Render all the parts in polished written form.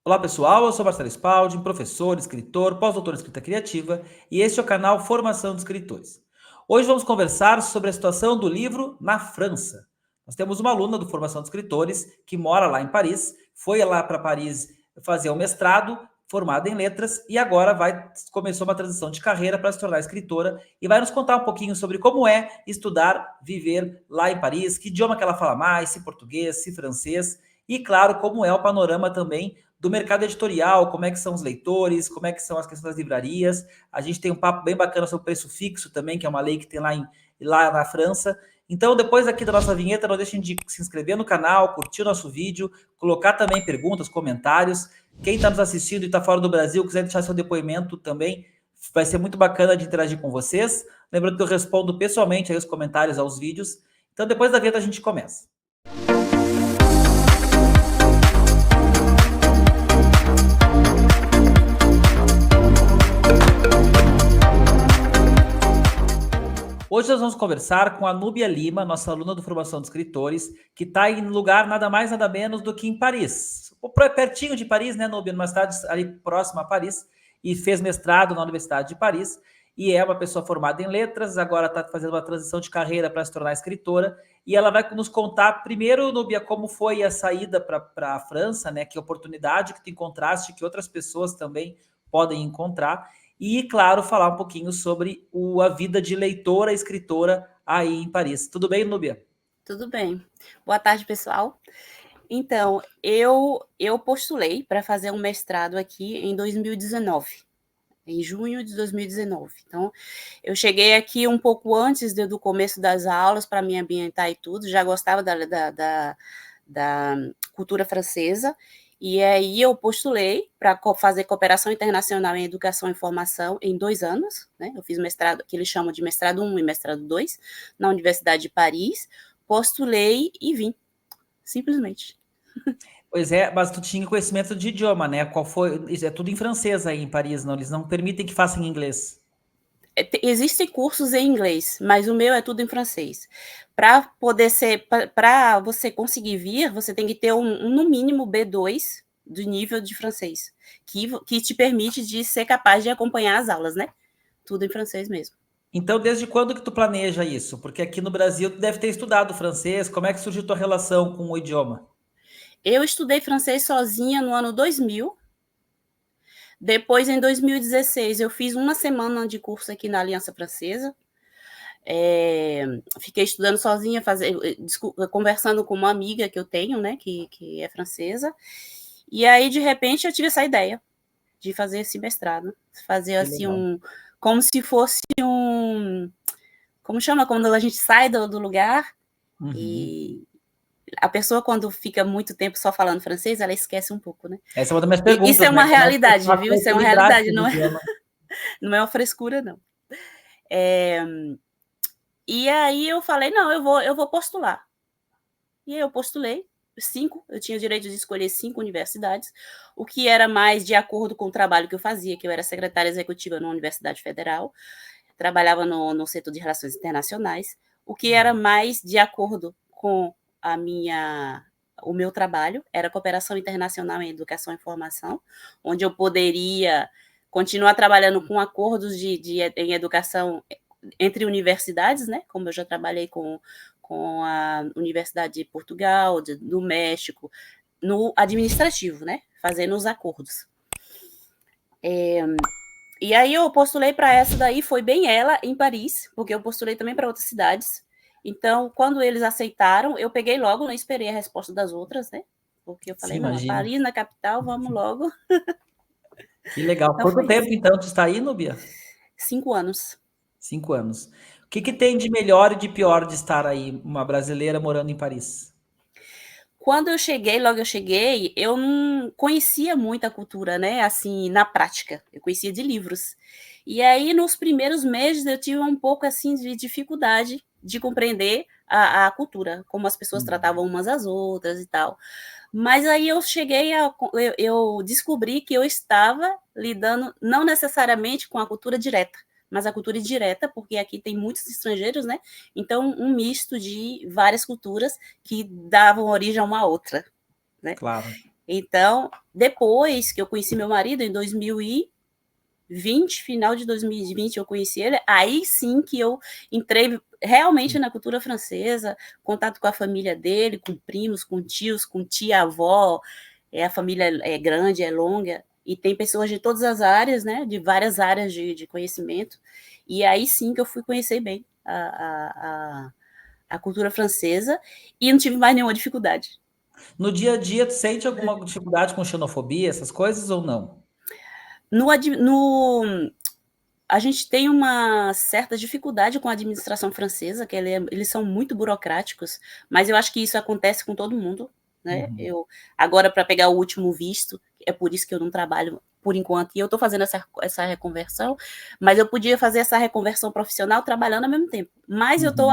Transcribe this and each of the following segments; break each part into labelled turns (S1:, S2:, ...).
S1: Olá pessoal, eu sou Marcelo Spalding, professor, escritor, pós-doutor em escrita criativa e este é o canal Formação de Escritores. Hoje vamos conversar sobre a situação do livro na França. Nós temos uma aluna do Formação de Escritores que mora lá em Paris, foi lá para Paris fazer um mestrado, formada em letras e agora começou uma transição de carreira para se tornar escritora e vai nos contar um pouquinho sobre como é estudar, viver lá em Paris, que idioma que ela fala mais, se português, se francês e claro, como é o panorama também do mercado editorial, como é que são os leitores, como é que são as questões das livrarias. A gente tem um papo bem bacana sobre o preço fixo também, que é uma lei que tem lá na França. Então, depois aqui da nossa vinheta, não deixem de se inscrever no canal, curtir o nosso vídeo, colocar também perguntas, comentários. Quem está nos assistindo e está fora do Brasil, quiser deixar seu depoimento também, vai ser muito bacana de interagir com vocês. Lembrando que eu respondo pessoalmente aí os comentários aos vídeos. Então, depois da vinheta, a gente começa. Hoje nós vamos conversar com a Núbia Lima, nossa aluna do Formação de Escritores, que está em lugar nada mais, nada menos do que em Paris. Pertinho de Paris, né, Núbia? Numa cidade ali próxima a Paris, e fez mestrado na Universidade de Paris, e é uma pessoa formada em letras, agora está fazendo uma transição de carreira para se tornar escritora, e ela vai nos contar, primeiro, Núbia, como foi a saída para a França, né, que oportunidade que tu encontraste, que outras pessoas também podem encontrar, e, claro, falar um pouquinho sobre a vida de leitora e escritora aí em Paris. Tudo bem, Núbia?
S2: Tudo bem. Boa tarde, pessoal. Então, eu postulei para fazer um mestrado aqui em 2019, em junho de 2019. Então, eu cheguei aqui um pouco antes do começo das aulas para me ambientar e tudo, já gostava da cultura francesa, e aí eu postulei para fazer cooperação internacional em educação e formação em 2 anos, né? Eu fiz mestrado, que eles chamam de mestrado 1 e mestrado 2, na Universidade de Paris, postulei e vim, simplesmente.
S1: Pois é, mas tu tinha conhecimento de idioma, né? Qual foi? Isso é tudo em francês aí em Paris, não? Eles não permitem que façam em inglês.
S2: Existem cursos em inglês, mas o meu é tudo em francês. Para você conseguir vir, você tem que ter no mínimo B2 do nível de francês, que te permite de ser capaz de acompanhar as aulas, né? Tudo em francês mesmo.
S1: Então, desde quando que tu planeja isso? Porque aqui no Brasil tu deve ter estudado francês. Como é que surgiu tua relação com o idioma?
S2: Eu estudei francês sozinha no ano 2000. Depois, em 2016, eu fiz uma semana de curso aqui na Aliança Francesa. Fiquei estudando sozinha, conversando com uma amiga que eu tenho, né, que é francesa. E aí, de repente, eu tive essa ideia de fazer esse mestrado. Fazer,
S1: Que
S2: assim,
S1: legal.
S2: como se fosse como chama? Quando a gente sai do lugar
S1: Uhum.
S2: e a pessoa, quando fica muito tempo só falando francês, ela esquece um pouco, né?
S1: Essa é uma das minhas
S2: Isso é
S1: perguntas, né?
S2: uma
S1: Como é que tu
S2: realidade,
S1: faz
S2: viu?
S1: para
S2: Isso é uma
S1: equilibrar
S2: realidade,
S1: esses idiomas?
S2: não é uma frescura, não. E aí eu falei, não, eu vou postular. E aí eu postulei 5, eu tinha o direito de escolher 5 universidades, o que era mais de acordo com o trabalho que eu fazia, que eu era secretária executiva numa universidade federal, trabalhava no setor de relações internacionais, o que era mais de acordo com o meu trabalho, era cooperação internacional em educação e formação, onde eu poderia continuar trabalhando com acordos em educação entre universidades, né? Como eu já trabalhei com a Universidade de Portugal, do México, no administrativo, né? Fazendo os acordos. E aí eu postulei para essa daí, foi bem ela, em Paris, porque eu postulei também para outras cidades. Então, quando eles aceitaram, eu peguei logo, não esperei a resposta das outras, né? Porque eu
S1: Sim,
S2: falei, não,
S1: imagino.
S2: Paris, na capital, vamos logo.
S1: Que legal.
S2: Então
S1: Quanto
S2: foi
S1: tempo,
S2: isso.
S1: então, tu está aí, Núbia?
S2: 5 anos.
S1: 5 anos. O que que tem de melhor e de pior de estar aí, uma brasileira morando em Paris?
S2: Quando eu cheguei, logo eu cheguei, eu não conhecia muito a cultura, né, assim, na prática. Eu conhecia de livros. E aí, nos primeiros meses, eu tive um pouco, assim, de dificuldade de compreender a cultura, como as pessoas
S1: Uhum.
S2: tratavam umas às outras e tal. Mas aí eu cheguei eu descobri que eu estava lidando não necessariamente com a cultura direta, mas a cultura indireta, porque aqui tem muitos estrangeiros, né? Então, um misto de várias culturas que davam origem a uma outra, né?
S1: Claro.
S2: Então, depois que eu conheci meu marido, em 2020, final de 2020 eu conheci ele, aí sim que eu entrei realmente na cultura francesa, contato com a família dele, com primos, com tios, com tia-avó, a família é grande, é longa, e tem pessoas de todas as áreas, né, de várias áreas de conhecimento, e aí sim que eu fui conhecer bem a cultura francesa, e não tive mais nenhuma dificuldade.
S1: No dia a dia, tu sente alguma dificuldade com xenofobia, essas coisas ou não?
S2: A gente tem uma certa dificuldade com a administração francesa, que eles são muito burocráticos, mas eu acho que isso acontece com todo mundo, né?
S1: Uhum.
S2: Agora, para pegar o último visto, é por isso que eu não trabalho por enquanto, e eu estou fazendo essa reconversão, mas eu podia fazer essa reconversão profissional trabalhando ao mesmo tempo. Mas eu estou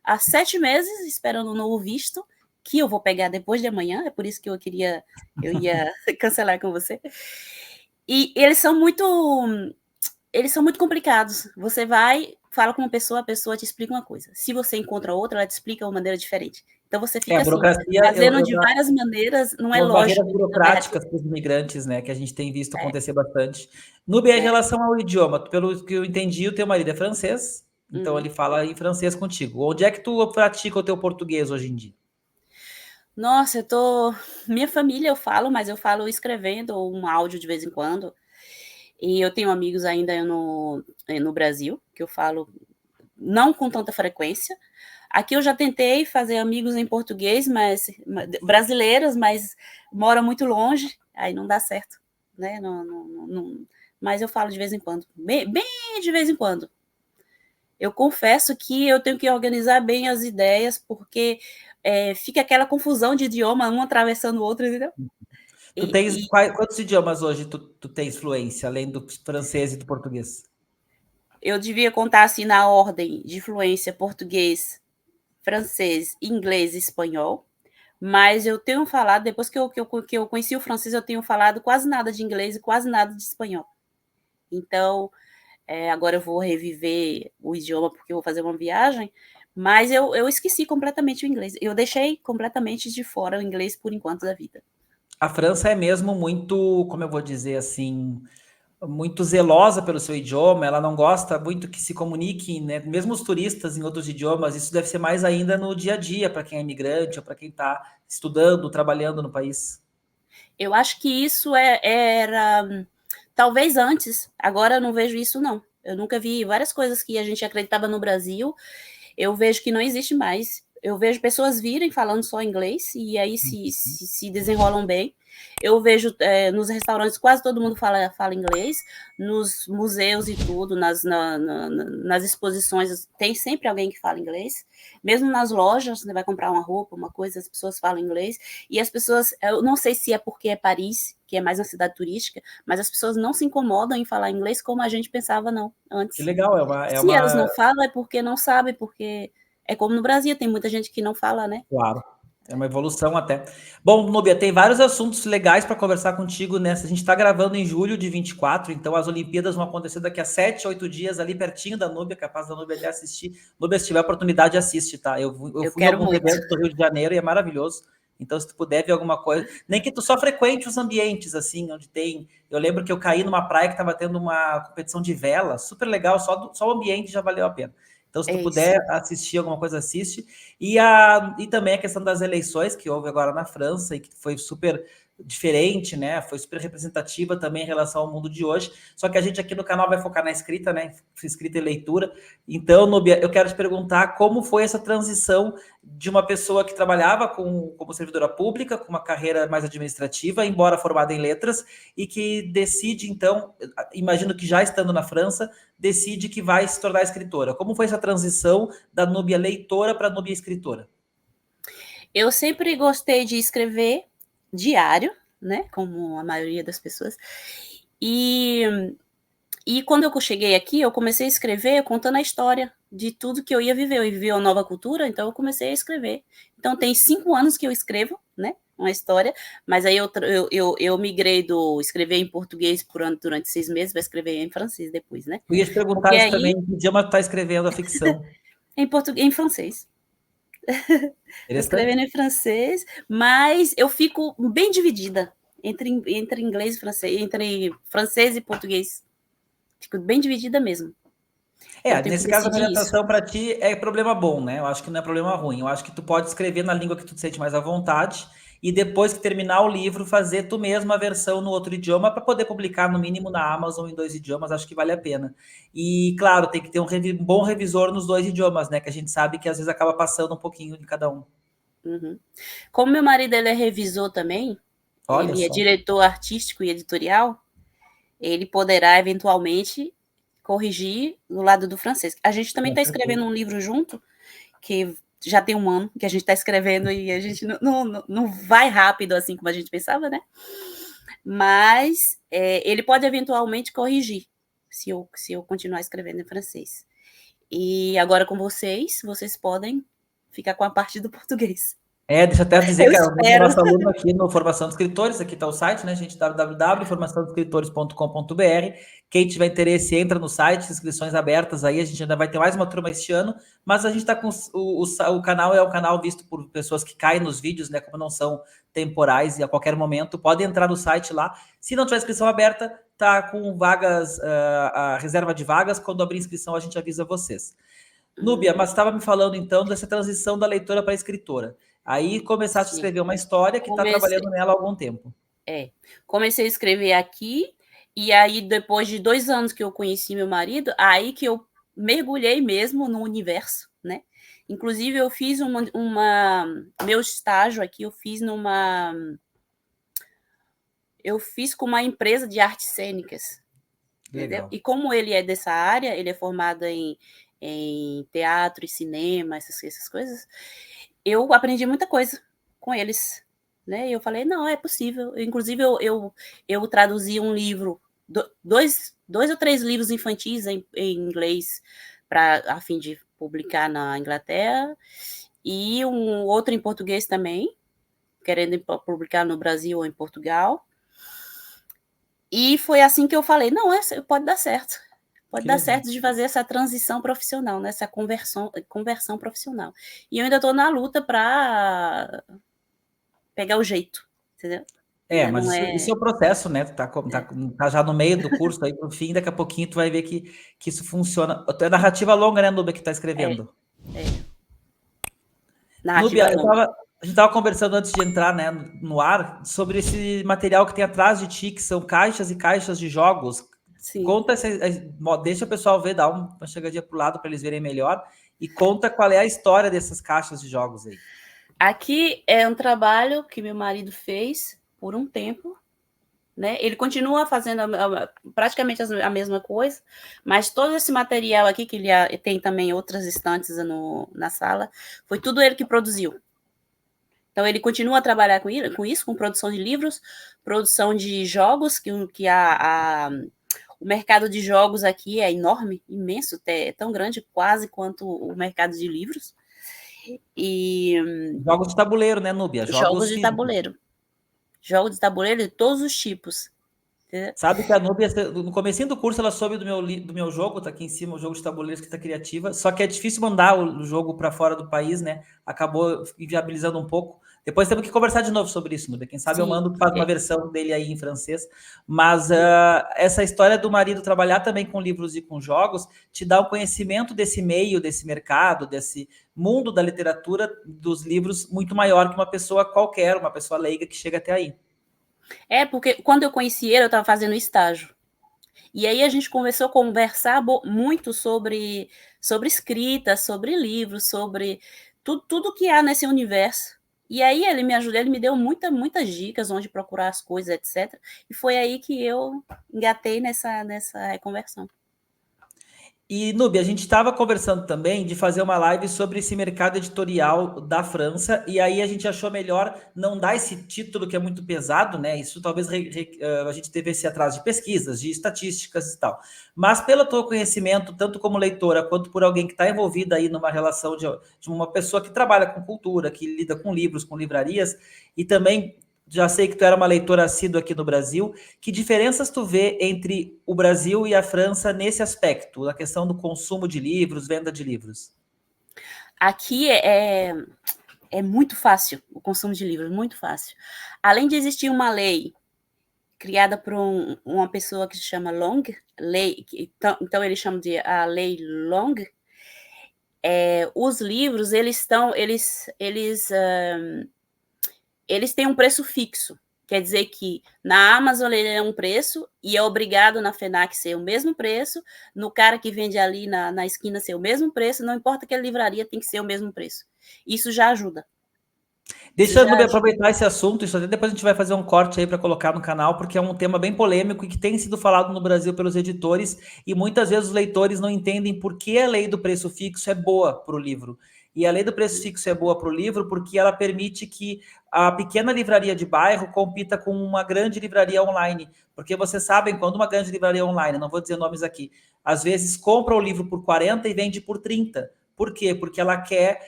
S2: há 7 meses esperando um novo visto, que eu vou pegar depois de amanhã, é por isso que eu ia cancelar com você. E eles são muito complicados. Você vai, fala com uma pessoa, a pessoa te explica uma coisa. Se você encontra outra, ela te explica de uma maneira diferente. Então você
S1: A
S2: fica assim,
S1: burocracia,
S2: fazendo de várias maneiras, não é
S1: umas barreiras
S2: lógico.
S1: burocráticas para os imigrantes, né, que a gente tem visto
S2: É,
S1: acontecer bastante. Nubia, em
S2: é,
S1: relação ao idioma, pelo que eu entendi, o teu marido é francês, então
S2: uhum.
S1: ele fala em francês contigo. Onde é que tu pratica o teu português hoje em dia?
S2: Nossa, minha família eu falo, mas eu falo escrevendo ou um áudio de vez em quando. E eu tenho amigos ainda no Brasil, que eu falo não com tanta frequência. Aqui eu já tentei fazer amigos em português, mas brasileiros, mas moram muito longe, aí não dá certo, né? Mas eu falo de vez em quando, bem de vez em quando. Eu confesso que eu tenho que organizar bem as ideias, porque fica aquela confusão de idioma, um atravessando o outro, entendeu?
S1: Tu tens quantos idiomas hoje tu tens fluência, além do francês e do português?
S2: Eu devia contar assim na ordem de fluência português, francês, inglês e espanhol. Mas eu tenho falado, depois que eu conheci o francês, eu tenho falado quase nada de inglês e quase nada de espanhol. Então, agora eu vou reviver o idioma porque eu vou fazer uma viagem, mas eu esqueci completamente o inglês. Eu deixei completamente de fora o inglês por enquanto da vida.
S1: A França é mesmo muito, como eu vou dizer assim, muito zelosa pelo seu idioma, ela não gosta muito que se comuniquem, né? Mesmo os turistas em outros idiomas, isso deve ser mais ainda no dia a dia, para quem é imigrante ou para quem está estudando, trabalhando no país.
S2: Eu acho que isso era talvez antes, agora eu não vejo isso não. Eu nunca vi várias coisas que a gente acreditava no Brasil, eu vejo que não existe mais. Eu vejo pessoas virem falando só inglês e aí se desenrolam bem. Eu vejo nos restaurantes quase todo mundo fala inglês, nos museus e tudo, nas exposições tem sempre alguém que fala inglês. Mesmo nas lojas, você vai comprar uma roupa, uma coisa, as pessoas falam inglês. E as pessoas, eu não sei se é porque é Paris, que é mais uma cidade turística, mas as pessoas não se incomodam em falar inglês como a gente pensava não
S1: Que
S2: antes.
S1: legal,
S2: Se elas não falam, é porque não sabem, porque é como no Brasil, tem muita gente que não fala, né?
S1: claro, é uma evolução até. Bom, Nubia, tem vários assuntos legais para conversar contigo nessa. A gente está gravando em julho de 24, então as Olimpíadas vão acontecer daqui a 7, 8 dias, ali pertinho da Núbia, capaz da Núbia até assistir. Núbia, se tiver oportunidade, assiste, tá? Eu fui em
S2: quero
S1: alguns
S2: muito.
S1: eventos do Rio de Janeiro e é maravilhoso. Então, se tu puder ver alguma coisa, nem que tu só frequente os ambientes, assim, onde tem. Eu lembro que eu caí numa praia que estava tendo uma competição de vela, super legal, só o ambiente já valeu a pena. Então, se tu
S2: Isso.
S1: puder assistir alguma coisa, assiste. E também a questão das eleições que houve agora na França e que foi super diferente, né? Foi super representativa também em relação ao mundo de hoje. Só que a gente aqui no canal vai focar na escrita, né? Escrita e leitura. Então, Nubia, eu quero te perguntar como foi essa transição de uma pessoa que trabalhava como servidora pública, com uma carreira mais administrativa, embora formada em letras, e que decide, então, imagino que já estando na França, decide que vai se tornar escritora. Como foi essa transição da Núbia leitora para a Núbia escritora?
S2: Eu sempre gostei de escrever diário, né? Como a maioria das pessoas. E quando eu cheguei aqui, eu comecei a escrever contando a história de tudo que eu ia viver. Eu vivia uma nova cultura, então eu comecei a escrever. Então tem 5 anos que eu escrevo, né? Uma história, mas aí eu migrei do escrever em português durante 6 meses para escrever em francês depois, né?
S1: Eu ia te perguntar
S2: Porque
S1: isso também,
S2: aí,
S1: em que idioma tu está escrevendo a ficção?
S2: em português, em francês. Estou
S1: Interessante.
S2: escrevendo em francês, mas eu fico bem dividida. entre inglês e francês, entre francês e português. Fico bem dividida mesmo. Eu tenho que
S1: Nesse caso a
S2: decidir isso.
S1: orientação para ti é problema bom, né? Eu acho que não é problema ruim. Eu acho que tu pode escrever na língua que tu te sente mais à vontade e depois que terminar o livro, fazer tu mesmo a versão no outro idioma para poder publicar no mínimo na Amazon em 2 idiomas, acho que vale a pena. E claro, tem que ter um bom revisor nos 2 idiomas, né? Que a gente sabe que às vezes acaba passando um pouquinho de cada um.
S2: Uhum. Como meu marido ele é revisor também,
S1: Olha
S2: ele é
S1: só.
S2: diretor artístico e editorial, ele poderá eventualmente corrigir do lado do francês. A gente também
S1: Com
S2: está escrevendo
S1: certeza.
S2: um livro junto, que já tem 1 ano que a gente está escrevendo e a gente não vai rápido assim como a gente pensava, né? Mas ele pode eventualmente corrigir se eu continuar escrevendo em francês. E agora com vocês podem ficar com a parte do português.
S1: Deixa eu até dizer
S2: Eu
S1: que o nome do
S2: espero.
S1: nosso aluno aqui no Formação de Escritores, aqui está o site, né, gente? www.formaçãodeescritores.com.br. Quem tiver interesse, entra no site, inscrições abertas aí. A gente ainda vai ter mais uma turma este ano, mas a gente está com o canal é um canal visto por pessoas que caem nos vídeos, né? Como não são temporais e a qualquer momento, pode entrar no site lá. Se não tiver inscrição aberta, tá com vagas, a reserva de vagas. Quando abrir inscrição, a gente avisa vocês. Núbia, mas estava me falando então dessa transição da leitora para a escritora. Aí começaste a
S2: Sim,
S1: escrever uma história que está
S2: comecei,
S1: trabalhando nela há algum tempo.
S2: comecei a escrever aqui, e aí depois de 2 anos que eu conheci meu marido, aí que eu mergulhei mesmo no universo, né? Inclusive eu fiz meu estágio aqui, eu fiz com uma empresa de artes cênicas, entendeu?
S1: Legal.
S2: E como ele é dessa área, ele é formado em teatro e cinema, essas coisas, eu aprendi muita coisa com eles, né? E eu falei, não, é possível. Inclusive, eu traduzi um livro, dois ou três livros infantis em inglês, a fim de publicar na Inglaterra, e um outro em português também, querendo publicar no Brasil ou em Portugal. E foi assim que eu falei, não, pode dar certo. Pode
S1: Que
S2: dar
S1: legal.
S2: certo de fazer essa transição profissional, né? Essa conversão profissional. E eu ainda estou na luta para pegar o jeito, entendeu? Ainda
S1: Mas
S2: não
S1: isso é
S2: é.
S1: o processo, né? Tu tá já no meio do curso aí pro fim, daqui a pouquinho tu vai ver que isso funciona. É narrativa longa, né, Núbia, que tá
S2: É,
S1: escrevendo?
S2: é. Narrativa
S1: Núbia,
S2: longa.
S1: a gente estava conversando antes de entrar, né, no ar sobre esse material que tem atrás de ti, que são caixas e caixas de jogos.
S2: Sim.
S1: Conta, deixa o pessoal ver, dá uma chegadinha pro lado para eles verem melhor e conta qual é a história dessas caixas de jogos aí.
S2: Aqui é um trabalho que meu marido fez por um tempo, né? Ele continua fazendo praticamente a mesma coisa, mas todo esse material aqui, que ele tem também outras estantes na sala, foi tudo ele que produziu. Então, ele continua a trabalhar com isso, com produção de livros, produção de jogos, que o mercado de jogos aqui é enorme, imenso, é tão grande quase quanto o mercado de livros. E
S1: Jogos de tabuleiro, né, Núbia?
S2: jogos
S1: Jogos
S2: de
S1: físicos.
S2: tabuleiro. Jogos de tabuleiro de todos os tipos. Entendeu?
S1: Sabe que a Núbia, no comecinho do curso, ela soube do meu jogo, tá aqui em cima, o jogo de tabuleiro Escrita Criativa, só que é difícil mandar o jogo para fora do país, né? Acabou inviabilizando um pouco. Depois temos que conversar de novo sobre isso, Núbia. Quem sabe eu
S2: Sim,
S1: mando, faz uma versão dele aí em francês. Mas
S2: sim.
S1: essa história do marido trabalhar também com livros e com jogos te dá um conhecimento desse meio, desse mercado, desse mundo da literatura, dos livros, muito maior que uma pessoa qualquer, uma pessoa leiga que chega até aí.
S2: Porque quando eu conheci ele, eu estava fazendo estágio. E aí a gente começou a conversar muito sobre escrita, sobre livros, sobre tudo que há nesse universo. E aí ele me ajudou, ele me deu muitas dicas onde procurar as coisas, etc. E foi aí que eu engatei nessa reconversão.
S1: E, Nubi, a gente estava conversando também de fazer uma live sobre esse mercado editorial da França, e aí a gente achou melhor não dar esse título que é muito pesado, né? Isso talvez a gente devesse ir atrás de pesquisas, de estatísticas e tal. Mas pelo teu conhecimento, tanto como leitora, quanto por alguém que está envolvida aí numa relação de uma pessoa que trabalha com cultura, que lida com livros, com livrarias, e também já sei que tu era uma leitora assídua aqui no Brasil. Que diferenças tu vê entre o Brasil e a França nesse aspecto, na questão do consumo de livros, venda de livros?
S2: Aqui é muito fácil o consumo de livros, muito fácil. Além de existir uma lei criada por uma pessoa que se chama Long, então eles chamam de a Lei Long. Os livros, eles têm um preço fixo. Quer dizer que na Amazon ele é um preço e é obrigado na FENAC ser o mesmo preço, no cara que vende ali na esquina ser o mesmo preço, não importa que a livraria tem que ser o mesmo preço. Isso já ajuda.
S1: Deixa eu aproveitar esse assunto, isso até depois a gente vai fazer um corte aí para colocar no canal, porque é um tema bem polêmico e que tem sido falado no Brasil pelos editores, e muitas vezes os leitores não entendem por que a lei do preço fixo é boa para o livro. E a lei do preço fixo é boa para o livro porque ela permite que a pequena livraria de bairro compita com uma grande livraria online. Porque vocês sabem, quando uma grande livraria online, não vou dizer nomes aqui, às vezes compra o livro por 40 e vende por 30. Por quê? Porque ela quer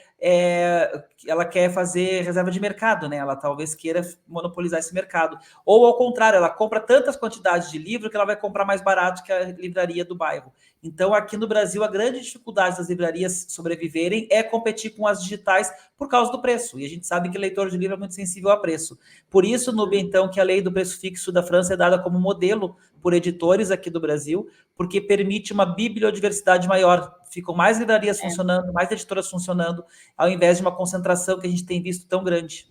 S1: fazer reserva de mercado, né? Ela talvez queira monopolizar esse mercado. Ou, ao contrário, ela compra tantas quantidades de livro que ela vai comprar mais barato que a livraria do bairro. Então, aqui no Brasil, a grande dificuldade das livrarias sobreviverem é competir com as digitais por causa do preço. E a gente sabe que leitor de livro é muito sensível a preço. Por isso, Nubia, então, que a lei do preço fixo da França é dada como modelo por editores aqui do Brasil, porque permite uma bibliodiversidade maior. Ficam mais livrarias funcionando, mais editoras funcionando, ao invés de uma concentração que a gente tem visto tão grande.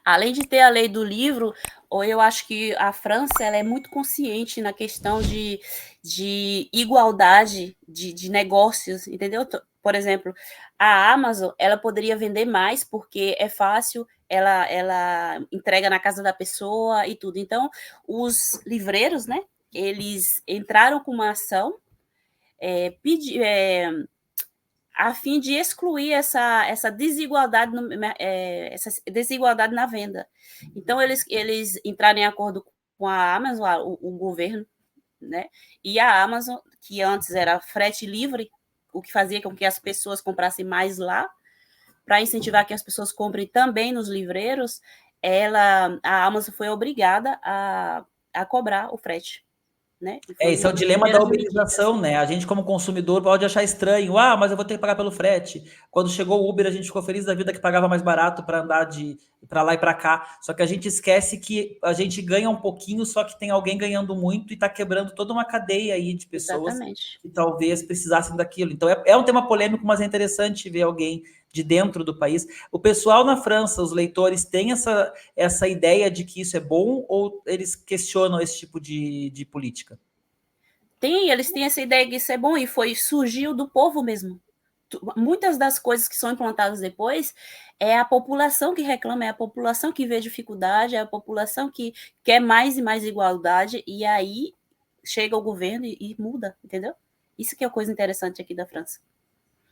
S2: Além de ter a lei do livro, eu acho que a França ela é muito consciente na questão de igualdade de negócios, entendeu? Por exemplo, a Amazon ela poderia vender mais porque é fácil, ela entrega na casa da pessoa e tudo. Então, os livreiros, né? Eles entraram com uma ação a fim de excluir essa desigualdade, essa desigualdade na venda. Então, eles entraram em acordo com a Amazon, o governo, né? E a Amazon, que antes era frete livre, o que fazia com que as pessoas comprassem mais lá, para incentivar que as pessoas comprem também nos livreiros, a Amazon foi obrigada a cobrar o frete. Né?
S1: Esse é o dilema da uberização, né? A gente, como consumidor, pode achar estranho. Ah, mas eu vou ter que pagar pelo frete. Quando chegou o Uber, a gente ficou feliz da vida que pagava mais barato para andar para lá e para cá. Só que a gente esquece que a gente ganha um pouquinho, só que tem alguém ganhando muito e está quebrando toda uma cadeia aí de pessoas que talvez precisassem daquilo. Então é um tema polêmico, mas é interessante ver alguém de dentro do país. O pessoal na França, os leitores, têm essa ideia de que isso é bom ou eles questionam esse tipo de política?
S2: Eles têm essa ideia que isso é bom e surgiu do povo mesmo. Muitas das coisas que são implantadas depois é a população que reclama, é a população que vê dificuldade, é a população que quer mais e mais igualdade, e aí chega o governo e muda, entendeu? Isso que é a coisa interessante aqui da França.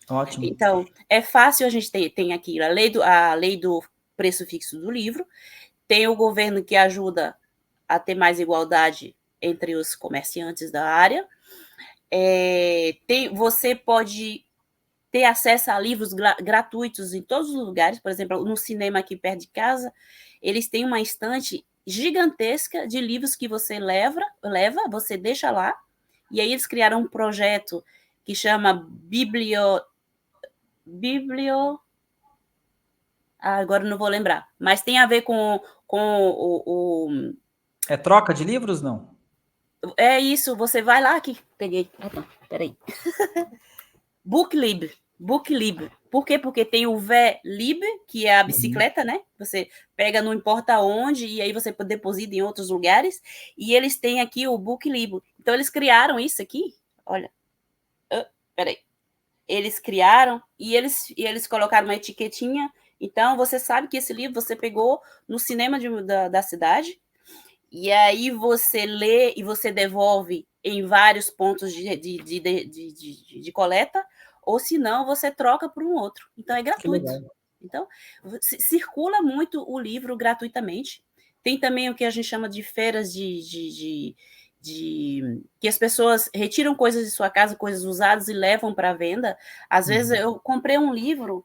S1: Ótimo.
S2: Então, é fácil, a gente tem aqui a lei do preço fixo do livro, tem o governo que ajuda a ter mais igualdade entre os comerciantes da área. Você pode ter acesso a livros gratuitos em todos os lugares. Por exemplo, no cinema aqui perto de casa, eles têm uma estante gigantesca de livros que você leva, você deixa lá, e aí eles criaram um projeto que chama agora não vou lembrar, mas tem a ver com o...
S1: É troca de livros, não?
S2: É isso, você vai lá aqui. Peguei. Peraí. Booklib. Por quê? Porque tem o Vlib, que é a bicicleta, né? Você pega não importa onde e aí você deposita em outros lugares. E eles têm aqui o Booklib. Então, eles criaram isso aqui. Olha. Peraí. Eles criaram e eles colocaram uma etiquetinha. Então, você sabe que esse livro você pegou no cinema da cidade. E aí você lê e você devolve em vários pontos de coleta, ou se não, você troca por um outro. Então, é gratuito. Então, circula muito o livro gratuitamente. Tem também o que a gente chama de feiras que as pessoas retiram coisas de sua casa, coisas usadas, e levam para venda. Às vezes, eu comprei um livro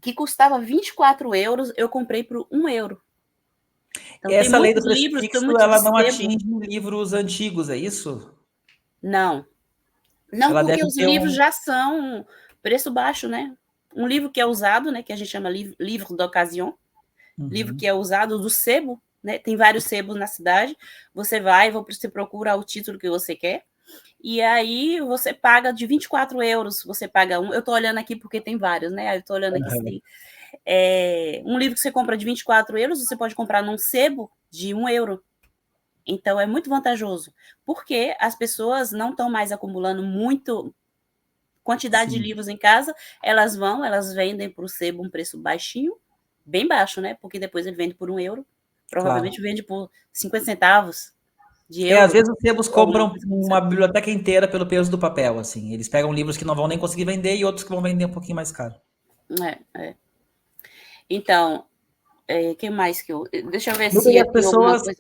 S2: que custava 24 euros, eu comprei por 1 euro.
S1: Então, essa lei do preço fixo, ela não atinge livros antigos, é isso?
S2: Não. Não, ela porque os livros já são preço baixo, né? Um livro que é usado, né, que a gente chama livro d'occasion, livro que é usado do sebo, né? Tem vários sebos na cidade, você vai, você procura o título que você quer, e aí você paga de 24 euros, você paga um, eu estou olhando aqui porque tem vários, né? Eu estou olhando aqui se tem um livro que você compra de 24 euros, você pode comprar num sebo de 1 euro. Então, é muito vantajoso, porque as pessoas não estão mais acumulando muito quantidade de livros em casa, elas vendem para o sebo um preço baixinho, bem baixo, né? Porque depois ele vende por 1 euro, provavelmente vende por 50 centavos de
S1: Às
S2: euro.
S1: vezes os sebos
S2: Alguma
S1: compram
S2: coisa
S1: uma biblioteca inteira pelo peso do papel, assim. Eles pegam livros que não vão nem conseguir vender e outros que vão vender um pouquinho mais caro.
S2: Então, que mais que eu... Deixa eu ver
S1: Nunca
S2: se tem alguma coisa...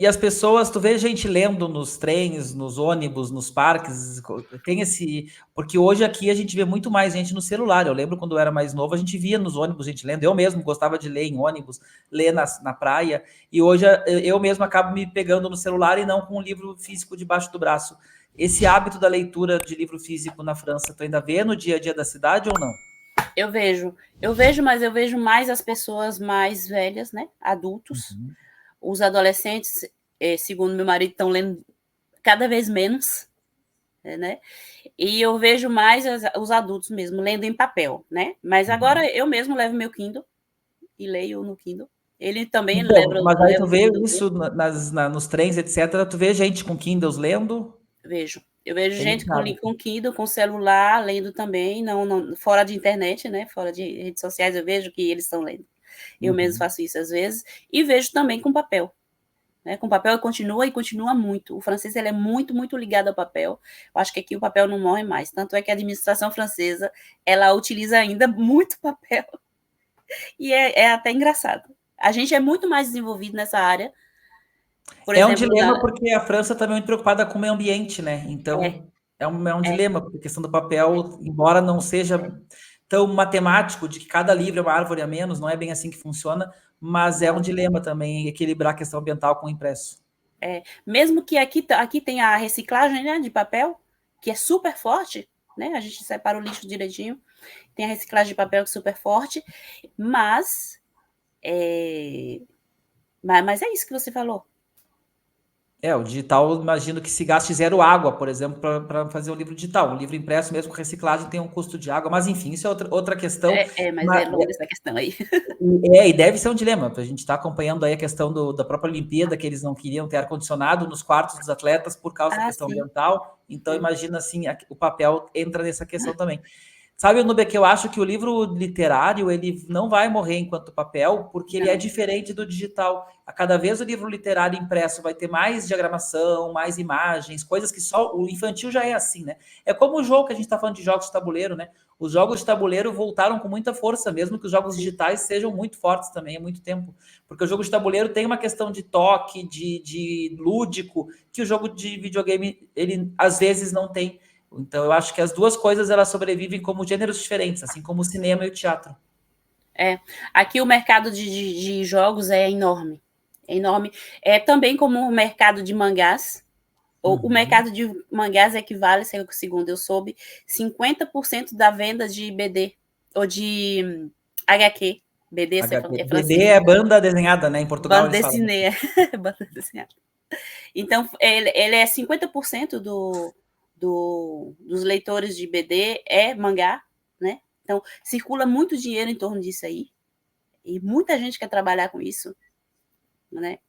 S1: E as pessoas, tu vê gente lendo nos trens, nos ônibus, nos parques, tem esse... Porque hoje aqui a gente vê muito mais gente no celular. Eu lembro quando eu era mais novo, a gente via nos ônibus gente lendo. Eu mesmo gostava de ler em ônibus, ler na praia. E hoje eu mesmo acabo me pegando no celular e não com um livro físico debaixo do braço. Esse hábito da leitura de livro físico na França, tu ainda vê no dia a dia da cidade ou não?
S2: Eu vejo, mas eu vejo mais as pessoas mais velhas, né? Adultos. Os adolescentes, segundo meu marido, estão lendo cada vez menos, né? E eu vejo mais os adultos mesmo lendo em papel, né? Mas agora eu mesmo levo meu Kindle e leio no Kindle. Ele também
S1: Então, mas aí
S2: leva
S1: tu
S2: o
S1: vê
S2: Kindle dele.
S1: isso nos trens, etc. Tu vê gente com Kindles lendo?
S2: Vejo. Eu vejo
S1: Tem
S2: gente
S1: esse hábito.
S2: com Kindle, com celular, lendo também, não, fora de internet, né? Fora de redes sociais, eu vejo que eles estão lendo. Eu mesmo faço isso às vezes. E vejo também com papel. Né? Com papel continua e continua muito. O francês ele é muito, muito ligado ao papel. Eu acho que aqui o papel não morre mais. Tanto é que a administração francesa ela utiliza ainda muito papel. E é até engraçado. A gente é muito mais desenvolvido nessa área. Por
S1: É um
S2: exemplo,
S1: dilema porque a França está muito preocupada com o meio ambiente, né? Então, é um dilema, porque a questão do papel, embora não seja tão matemático, de que cada livro é uma árvore a menos, não é bem assim que funciona, mas é um dilema também equilibrar a questão ambiental com o impresso.
S2: Mesmo que aqui tem a reciclagem, né, de papel, que é super forte, né? A gente separa o lixo direitinho. Tem a reciclagem de papel que é super forte, mas é isso que você falou.
S1: O digital, imagino que se gaste zero água, por exemplo, para fazer um livro digital. Um livro impresso, mesmo com reciclagem, tem um custo de água, mas enfim, isso é outra questão.
S2: Mas é longa essa questão aí.
S1: E deve ser um dilema. A gente está acompanhando aí a questão da própria Olimpíada, que eles não queriam ter ar-condicionado nos quartos dos atletas por causa da questão
S2: Sim.
S1: ambiental. Então, imagina assim, o papel entra nessa questão também. Sabe, Nubia, que eu acho que o livro literário ele não vai morrer enquanto papel, porque ele é diferente do digital. A cada vez o livro literário impresso vai ter mais diagramação, mais imagens, coisas que só o infantil já é assim, né? É como o jogo que a gente está falando de jogos de tabuleiro, né? Os jogos de tabuleiro voltaram com muita força, mesmo que os jogos digitais sejam muito fortes também há muito tempo. Porque o jogo de tabuleiro tem uma questão de toque, de lúdico, que o jogo de videogame, ele às vezes não tem. Então, eu acho que as duas coisas elas sobrevivem como gêneros diferentes, assim como o cinema e o teatro.
S2: Aqui o mercado de jogos é enorme. É enorme. É também como o mercado de mangás. O mercado de mangás equivale, segundo eu soube, 50% da venda de BD, ou de HQ. BD é
S1: BD
S2: francês.
S1: é banda desenhada, né? Em Portugal
S2: Bande
S1: eles falam.
S2: dessinée. Bande desenhada. Então, ele é 50% dos leitores de BD é mangá, né? Então, circula muito dinheiro em torno disso aí. E muita gente quer trabalhar com isso, né?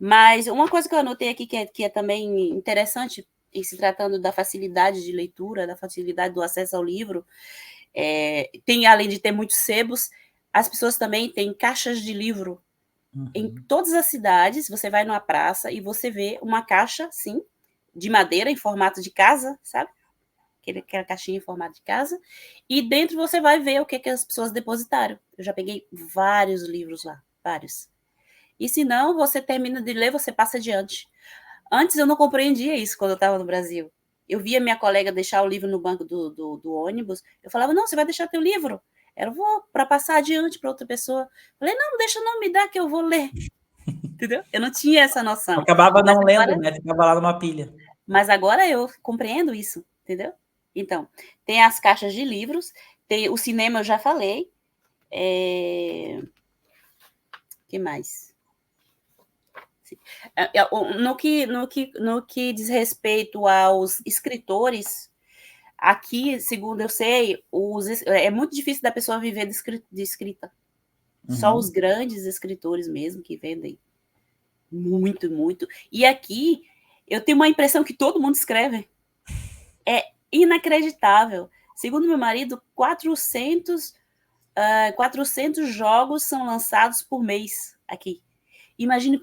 S2: Mas uma coisa que eu anotei aqui que é também interessante, em se tratando da facilidade de leitura, da facilidade do acesso ao livro, tem, além de ter muitos sebos, as pessoas também têm caixas de livro. Em todas as cidades, você vai numa praça e você vê uma caixa, sim, de madeira, em formato de casa, sabe? Aquela caixinha em formato de casa. E dentro você vai ver o que as pessoas depositaram. Eu já peguei vários livros lá, vários. E se não, você termina de ler, você passa adiante. Antes eu não compreendia isso quando eu estava no Brasil. Eu via minha colega deixar o livro no banco do ônibus. Eu falava, não, você vai deixar teu livro. Ela, vou, para passar adiante para outra pessoa. Eu falei, não, deixa não me dar que eu vou ler. Entendeu? Eu não tinha essa noção.
S1: Acabava não lendo, né? Ficava lá numa pilha.
S2: Mas agora eu compreendo isso, entendeu? Então, tem as caixas de livros, tem o cinema, eu já falei. Que mais? No que diz respeito aos escritores, aqui, segundo eu sei, é muito difícil da pessoa viver de escrita. Só os grandes escritores mesmo que vendem muito, muito. E aqui eu tenho uma impressão que todo mundo escreve. É inacreditável. Segundo meu marido, 400 jogos são lançados por mês aqui. Imagine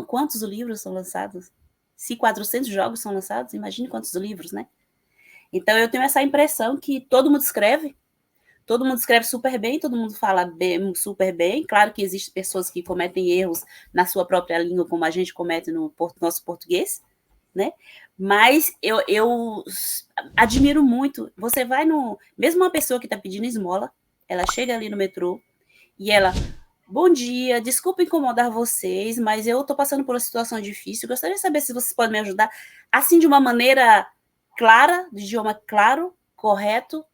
S2: quantos livros são lançados. Se 400 jogos são lançados, imagine quantos livros, né? Então eu tenho essa impressão que todo mundo escreve super bem, todo mundo fala bem, super bem. Claro que existem pessoas que cometem erros na sua própria língua, como a gente comete no nosso português, né? Mas eu admiro muito. Você vai no... Mesmo uma pessoa que está pedindo esmola, ela chega ali no metrô e ela... Bom dia, desculpa incomodar vocês, mas eu estou passando por uma situação difícil. Gostaria de saber se vocês podem me ajudar, assim, de uma maneira clara, de idioma claro, correto,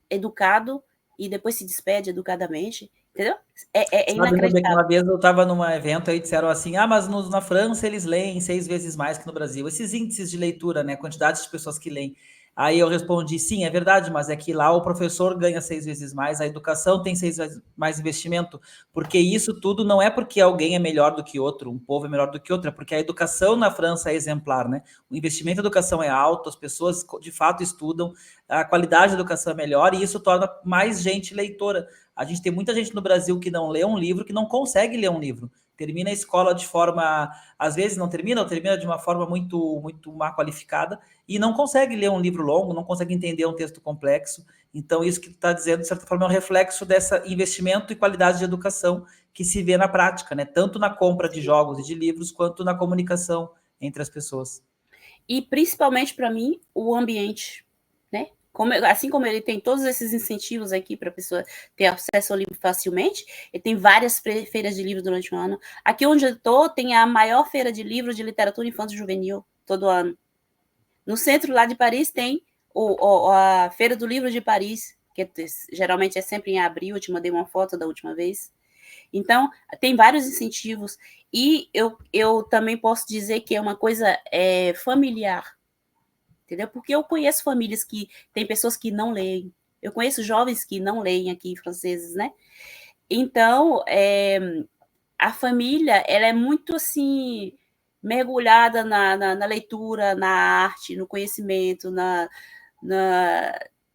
S2: educado, e depois se despede educadamente, entendeu? É inacreditável.
S1: Uma vez eu estava num evento aí, disseram assim, mas na França eles leem 6 vezes mais que no Brasil. Esses índices de leitura, né, quantidade de pessoas que leem. Aí eu respondi, sim, é verdade, mas é que lá o professor ganha 6 vezes mais, a educação tem 6 vezes mais investimento, porque isso tudo não é porque alguém é melhor do que outro, um povo é melhor do que outro, é porque a educação na França é exemplar, né? O investimento em educação é alto, as pessoas de fato estudam, a qualidade da educação é melhor e isso torna mais gente leitora. A gente tem muita gente no Brasil que não lê um livro, que não consegue ler um livro. Termina a escola de forma... Às vezes não termina, ou termina de uma forma muito, muito má qualificada e não consegue ler um livro longo, não consegue entender um texto complexo. Então, isso que tu está dizendo, de certa forma, é um reflexo desse investimento e qualidade de educação que se vê na prática, né? Tanto na compra de jogos e de livros, quanto na comunicação entre as pessoas.
S2: E, principalmente, para mim, o ambiente, né? Assim como ele tem todos esses incentivos aqui para a pessoa ter acesso ao livro facilmente, ele tem várias feiras de livro durante o ano. Aqui onde eu estou, tem a maior feira de livros de literatura infantil juvenil todo ano. No centro lá de Paris tem a Feira do Livro de Paris, que geralmente é sempre em abril, eu te mandei uma foto da última vez. Então, tem vários incentivos. E eu também posso dizer que é uma coisa familiar, entendeu? Porque eu conheço famílias que tem pessoas que não leem. Eu conheço jovens que não leem aqui, franceses, né? Então, a família, ela é muito, assim, mergulhada na leitura, na arte, no conhecimento,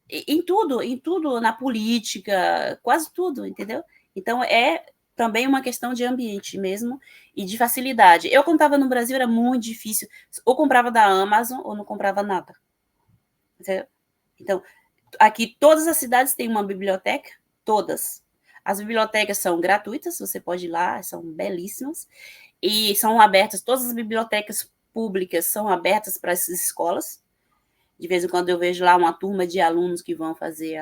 S2: em tudo, na política, quase tudo, entendeu? Então, é também uma questão de ambiente mesmo e de facilidade. Eu, quando estava no Brasil, era muito difícil. Ou comprava da Amazon ou não comprava nada. Entendeu? Então, aqui todas as cidades têm uma biblioteca, todas. As bibliotecas são gratuitas, você pode ir lá, são belíssimas. E são abertas, todas as bibliotecas públicas são abertas para essas escolas. De vez em quando eu vejo lá uma turma de alunos que vão fazer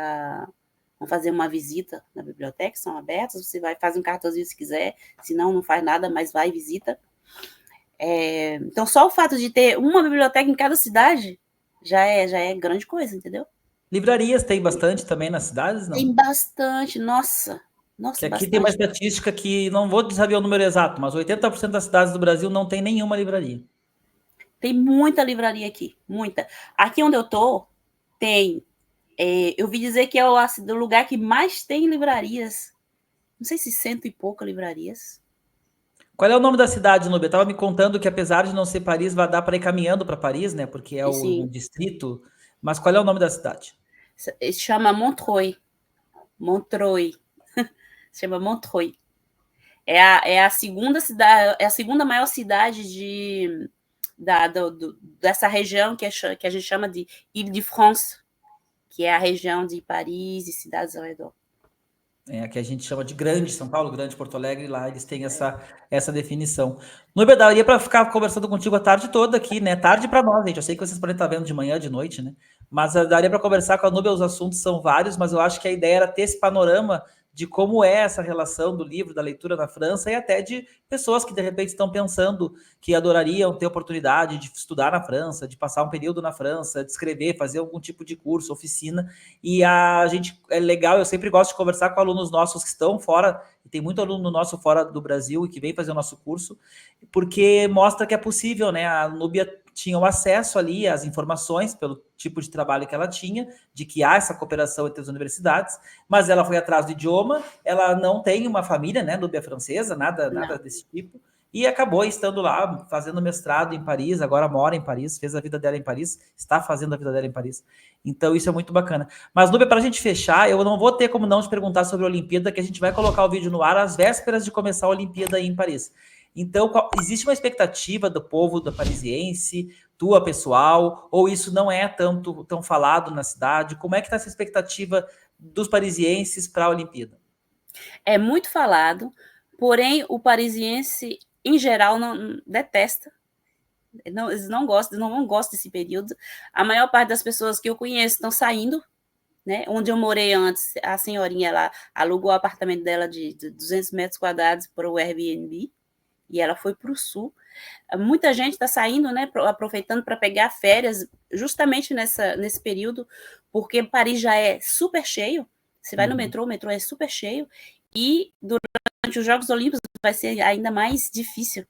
S2: uma visita na biblioteca, são abertas, você vai, faz um cartãozinho se quiser, se não, não faz nada, mas vai e visita. Então, só o fato de ter uma biblioteca em cada cidade já é grande coisa, entendeu?
S1: Livrarias tem bastante também nas cidades, não?
S2: Tem bastante, nossa,
S1: que aqui
S2: bastante.
S1: tem uma estatística que, não vou saber o número exato, mas 80% das cidades do Brasil não tem nenhuma livraria.
S2: Tem muita livraria aqui, muita. Aqui onde eu tô, tem... eu ouvi dizer que é o lugar que mais tem livrarias. Não sei se 100 e poucas livrarias.
S1: Qual é o nome da cidade, Nubia? Estava me contando que, apesar de não ser Paris, vai dar para ir caminhando para Paris, né? Porque é um distrito. Mas qual é o nome da cidade?
S2: Se chama Montreuil. Montreuil. Se chama Montreuil. É a segunda cidade, é a segunda maior cidade dessa região que a gente chama de Île-de-France, que é a região de Paris e cidades ao redor.
S1: Que a gente chama de Grande São Paulo, Grande Porto Alegre, lá eles têm essa definição. Nubia, daria para ficar conversando contigo a tarde toda aqui, né? Tarde para nós, gente. Eu sei que vocês podem estar vendo de manhã, de noite, né? Mas daria para conversar com a Nubia, os assuntos são vários, mas eu acho que a ideia era ter esse panorama de como é essa relação do livro, da leitura na França, e até de pessoas que de repente estão pensando que adorariam ter oportunidade de estudar na França, de passar um período na França, de escrever, fazer algum tipo de curso, oficina. E a gente é legal, eu sempre gosto de conversar com alunos nossos que estão fora, e tem muito aluno nosso fora do Brasil e que vem fazer o nosso curso, porque mostra que é possível, né? A Núbia tinha o acesso ali às informações pelo tipo de trabalho que ela tinha, de que há essa cooperação entre as universidades, mas ela foi atrás do idioma, ela não tem uma família, né, Núbia francesa, nada desse tipo, e acabou estando lá, fazendo mestrado em Paris, agora mora em Paris, fez a vida dela em Paris, está fazendo a vida dela em Paris. Então isso é muito bacana. Mas, Núbia, para a gente fechar, eu não vou ter como não te perguntar sobre a Olimpíada, que a gente vai colocar o vídeo no ar às vésperas de começar a Olimpíada aí em Paris. Então, existe uma expectativa do povo da parisiense, tua pessoal, ou isso não é tão falado na cidade? Como é que está essa expectativa dos parisienses para a Olimpíada?
S2: É muito falado, porém o parisiense, em geral, não detesta. Eles não gostam desse período. A maior parte das pessoas que eu conheço estão saindo, né? Onde eu morei antes, a senhorinha lá alugou o apartamento dela de 200 metros quadrados para o Airbnb, e ela foi para o sul. Muita gente está saindo, né, aproveitando para pegar férias justamente nesse período, porque Paris já é super cheio. Você vai no metrô, o metrô é super cheio, e durante os Jogos Olímpicos vai ser ainda mais difícil.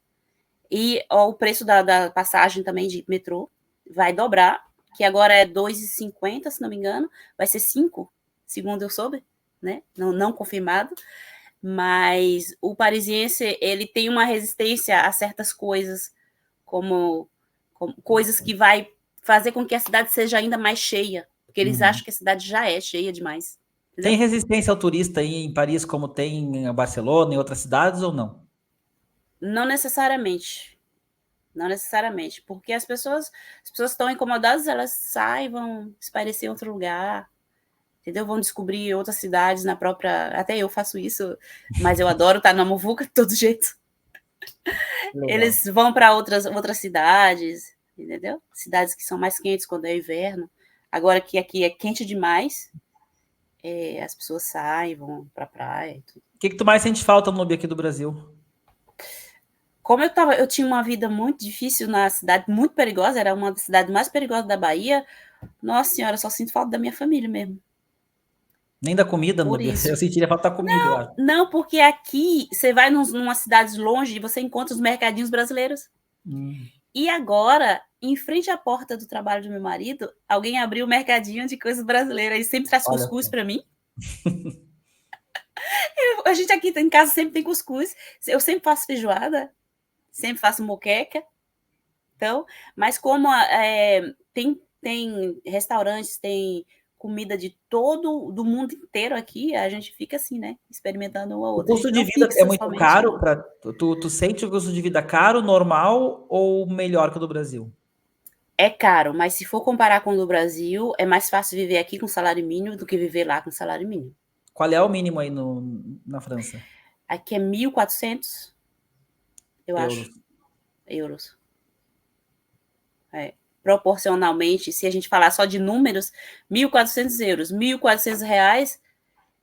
S2: E ó, o preço da passagem também de metrô vai dobrar, que agora é 2,50, se não me engano, vai ser 5, segundo eu soube, né? Não confirmado. Mas o parisiense, ele tem uma resistência a certas coisas, como coisas que vai fazer com que a cidade seja ainda mais cheia, porque eles acham que a cidade já é cheia demais.
S1: Tem
S2: Entendeu?
S1: resistência ao turista aí em Paris, como tem em Barcelona, em outras cidades, ou não?
S2: Não necessariamente. Não necessariamente. Porque as pessoas estão incomodadas, elas saem, vão espairecer em outro lugar, entendeu? Vão descobrir outras cidades na própria. Até eu faço isso, mas eu adoro estar na Muvuca de todo jeito.
S1: Legal.
S2: Eles vão para outras cidades, entendeu? Cidades que são mais quentes quando é inverno. Agora que aqui é quente demais, as pessoas saem, vão para a praia e tudo.
S1: O que tu mais sente falta no aqui do Brasil?
S2: Como eu tinha uma vida muito difícil na cidade, muito perigosa, era uma das cidades mais perigosas da Bahia. Nossa senhora, eu só sinto falta da minha família mesmo.
S1: Nem da comida,
S2: Por
S1: Núbia. Eu
S2: isso.
S1: sentiria falta da comida, eu acho.
S2: Não, porque aqui você vai numa cidade longe e você encontra os mercadinhos brasileiros. E agora, em frente à porta do trabalho do meu marido, alguém abriu um mercadinho de coisas brasileiras e sempre traz
S1: Olha
S2: cuscuz
S1: só.
S2: para mim. A gente aqui em casa sempre tem cuscuz. Eu sempre faço feijoada, sempre faço moqueca. Então, mas como tem restaurantes, tem comida de do mundo inteiro aqui, a gente fica assim, né? Experimentando uma ou
S1: O
S2: outra. A
S1: custo
S2: gente
S1: de
S2: não
S1: vida é
S2: fixa
S1: muito
S2: somente
S1: caro
S2: em.
S1: para tu sente o custo de vida caro, normal ou melhor que o do Brasil?
S2: É caro, mas se for comparar com o do Brasil, é mais fácil viver aqui com salário mínimo do que viver lá com salário mínimo.
S1: Qual é o mínimo aí na França?
S2: Aqui é 1.400, eu acho,
S1: Euros.
S2: euros. Proporcionalmente, se a gente falar só de números, 1.400 euros, 1.400 reais,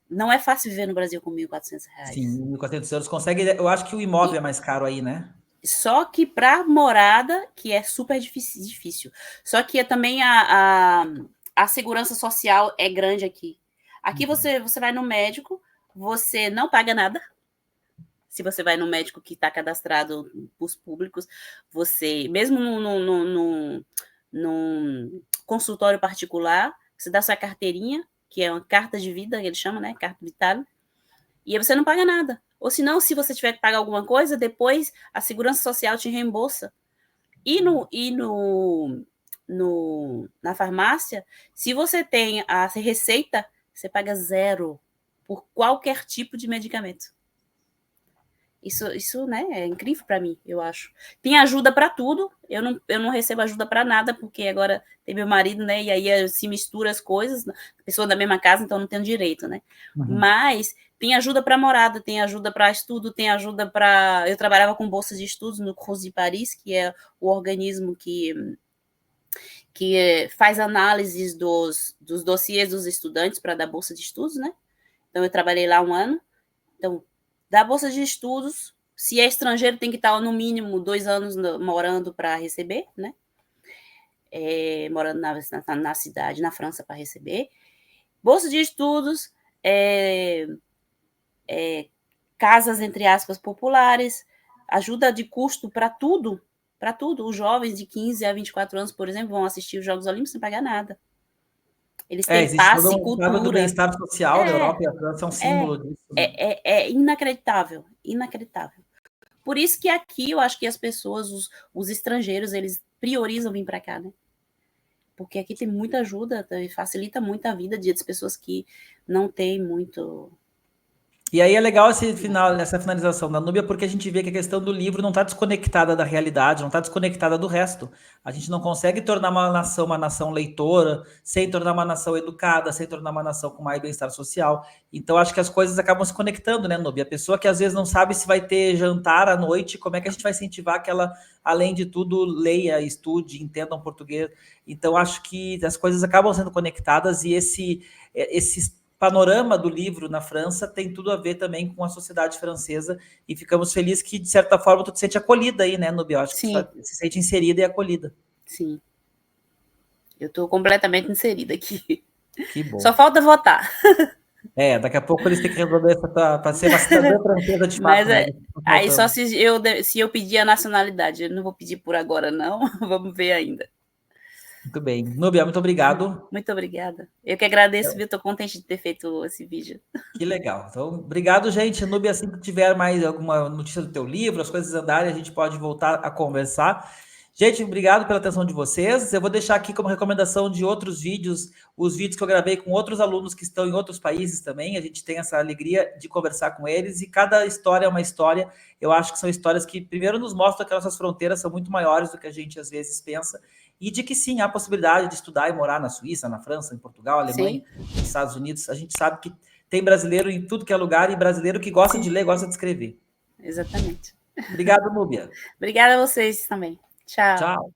S2: não é fácil viver no Brasil com 1.400
S1: Sim,
S2: reais.
S1: 1.400 euros consegue. Eu acho que o imóvel
S2: E
S1: é mais caro aí, né?
S2: só que para morada, que é super difícil. Só que também a segurança social é grande aqui. Aqui você vai no médico, você não paga nada. Se você vai no médico que está cadastrado para os públicos, você, mesmo num consultório particular, você dá sua carteirinha, que é uma carta de vida, que eles chamam, né? Carta vital, e aí você não paga nada. Ou se não, se você tiver que pagar alguma coisa, depois a Segurança Social te reembolsa. Na farmácia, se você tem a receita, você paga 0 por qualquer tipo de medicamento. Isso, né, é incrível para mim, eu acho. Tem ajuda para tudo. Eu não recebo ajuda para nada, porque agora tem meu marido, né? E aí se mistura as coisas, pessoa da mesma casa, então não tenho direito, né? Mas tem ajuda para morada, tem ajuda para estudo, tem ajuda para. Eu trabalhava com bolsa de estudos no Cruz de Paris, que é o organismo que faz análises dos dossiês dos estudantes para dar bolsa de estudos, né? Então, eu trabalhei lá 1 ano. Então, da bolsa de estudos, se é estrangeiro, tem que estar no mínimo 2 anos morando para receber, né? Morando na cidade, na França, para receber. Bolsa de estudos, casas, entre aspas, populares, ajuda de custo para tudo. Para tudo. Os jovens de 15 a 24 anos, por exemplo, vão assistir os Jogos Olímpicos sem pagar nada. Eles têm
S1: existe todo
S2: passe e
S1: um quadro do
S2: cultura.
S1: bem-estar social da Europa, e a França é um símbolo disso. Né?
S2: É inacreditável, inacreditável. Por isso que aqui eu acho que as pessoas, os estrangeiros, eles priorizam vir para cá, né? Porque aqui tem muita ajuda, facilita muito a vida das pessoas que não têm muito.
S1: E aí é legal essa finalização da Núbia, porque a gente vê que a questão do livro não está desconectada da realidade, não está desconectada do resto. A gente não consegue tornar uma nação leitora, sem tornar uma nação educada, sem tornar uma nação com mais bem-estar social. Então, acho que as coisas acabam se conectando, né, Núbia? A pessoa que às vezes não sabe se vai ter jantar à noite, como é que a gente vai incentivar que ela, além de tudo, leia, estude, entenda um português? Então, acho que as coisas acabam sendo conectadas e esse panorama do livro na França tem tudo a ver também com a sociedade francesa e ficamos felizes que, de certa forma, tu te sente acolhida aí, né, Núbia? Acho que tu se sente inserida e acolhida.
S2: Sim. Eu estou completamente inserida aqui.
S1: Que bom.
S2: Só falta votar.
S1: Daqui a pouco eles têm que resolver para ser uma cidadã francesa de fato.
S2: Mas
S1: né?
S2: aí só se eu pedir a nacionalidade. Eu não vou pedir por agora, não. Vamos ver ainda.
S1: Muito bem. Núbia, muito obrigado.
S2: Muito obrigada. Eu que agradeço, viu? Estou contente de ter feito esse vídeo.
S1: Que legal. Então, obrigado, gente. Núbia, assim que tiver mais alguma notícia do teu livro, as coisas andarem, a gente pode voltar a conversar. Gente, obrigado pela atenção de vocês. Eu vou deixar aqui como recomendação de outros vídeos, os vídeos que eu gravei com outros alunos que estão em outros países também. A gente tem essa alegria de conversar com eles e cada história é uma história. Eu acho que são histórias que, primeiro, nos mostram que as nossas fronteiras são muito maiores do que a gente às vezes pensa e de que sim, há possibilidade de estudar e morar na Suíça, na França, em Portugal, Alemanha, nos Estados Unidos. A gente sabe que tem brasileiro em tudo que é lugar e brasileiro que gosta de ler, gosta de escrever.
S2: Exatamente.
S1: Obrigado, Núbia.
S2: Obrigada a vocês também. Tchau.
S1: Tchau.